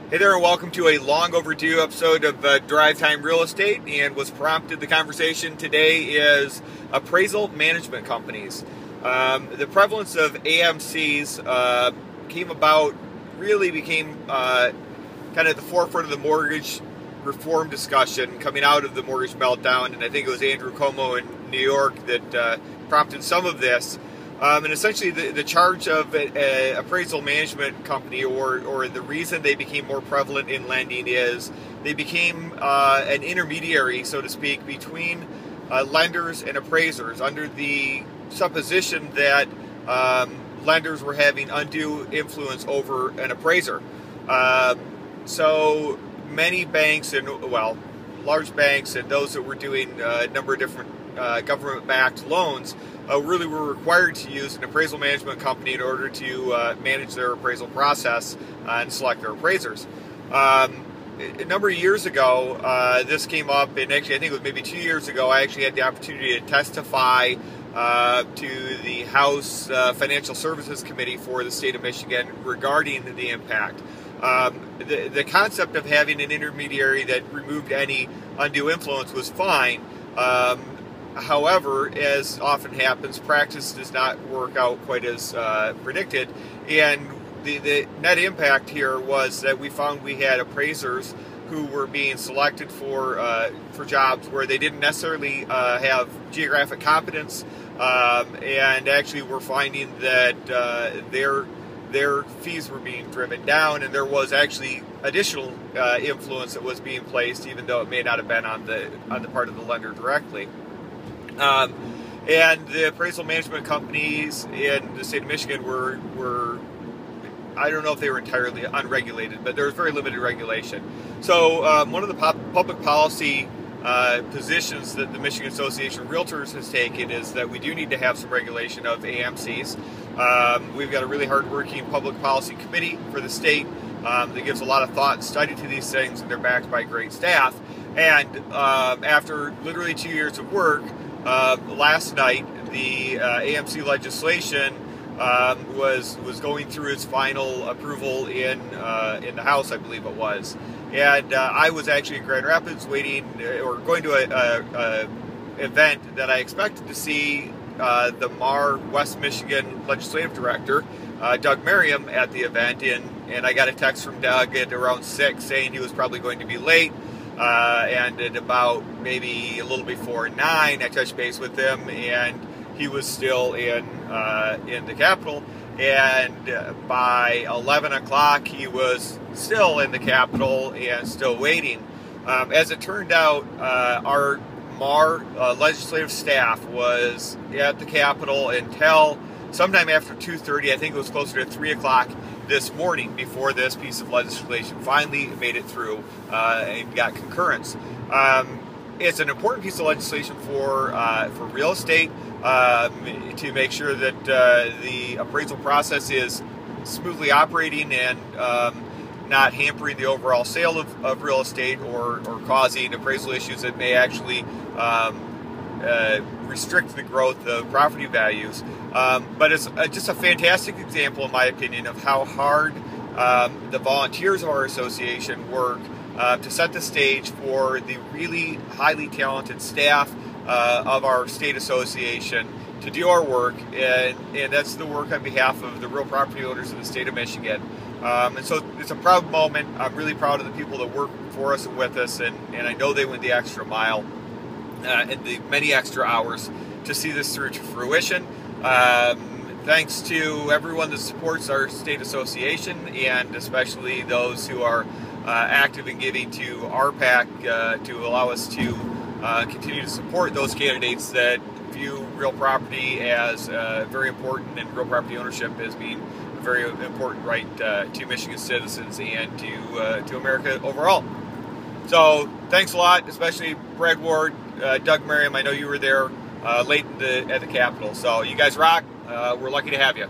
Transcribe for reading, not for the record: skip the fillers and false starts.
Hey there, and welcome to a long overdue episode of Drive Time Real Estate. And what's prompted the conversation today is appraisal management companies. The prevalence of AMCs became kind of the forefront of the mortgage reform discussion coming out of the mortgage meltdown. And I think it was Andrew Cuomo in New York that prompted some of this. And essentially the charge of an appraisal management company, or the reason they became more prevalent in lending, is they became an intermediary, so to speak, between lenders and appraisers, under the supposition that lenders were having undue influence over an appraiser. So many banks, large banks and those that were doing a number of different government-backed loans really were required to use an appraisal management company in order to manage their appraisal process and select their appraisers. A number of years ago, this came up, and actually I think it was maybe 2 years ago, I actually had the opportunity to testify to the House Financial Services Committee for the state of Michigan regarding the impact. The concept of having an intermediary that removed any undue influence was fine. However, as often happens, practice does not work out quite as predicted, and the net impact here was that we found we had appraisers who were being selected for jobs where they didn't necessarily have geographic competence, and actually we're finding that their fees were being driven down, and there was actually additional influence that was being placed, even though it may not have been on the part of the lender directly. And the appraisal management companies in the state of Michigan were I don't know if they were entirely unregulated, but there was very limited regulation. So one of the public policy positions that the Michigan Association of Realtors has taken is that we do need to have some regulation of AMCs. We've got a really hard-working public policy committee for the state that gives a lot of thought and study to these things, and they're backed by great staff. And after literally 2 years of work, last night the AMC legislation was going through its final approval in the House, I believe it was. And I was actually in Grand Rapids going to a event that I expected to see the MAR West Michigan Legislative Director, Doug Merriam, at the event, and I got a text from Doug at around 6 saying he was probably going to be late. And at about maybe a little before 9, I touched base with him, and he was still in the Capitol. And by 11 o'clock, he was still in the Capitol and still waiting. As it turned out, our MAR legislative staff was at the Capitol until sometime after 2:30. I think it was closer to 3 o'clock this morning before this piece of legislation finally made it through and got concurrence. It's an important piece of legislation for real estate, to make sure that the appraisal process is smoothly operating and not hampering the overall sale of real estate or causing appraisal issues that may actually restrict the growth of property values. But it's just a fantastic example, in my opinion, of how hard the volunteers of our association work to set the stage for the really highly talented staff of our state association to do our work, and that's the work on behalf of the real property owners in the state of Michigan. And so it's a proud moment. I'm really proud of the people that work for us and with us, and I know they went the extra mile and the many extra hours to see this through to fruition. Thanks to everyone that supports our state association, and especially those who are active in giving to RPAC to allow us to continue to support those candidates that view real property as very important, and real property ownership as being a very important right to Michigan citizens and to America overall. So thanks a lot, especially Brad Ward, Doug Merriam. I know you were there late at the Capitol. So you guys rock. We're lucky to have you.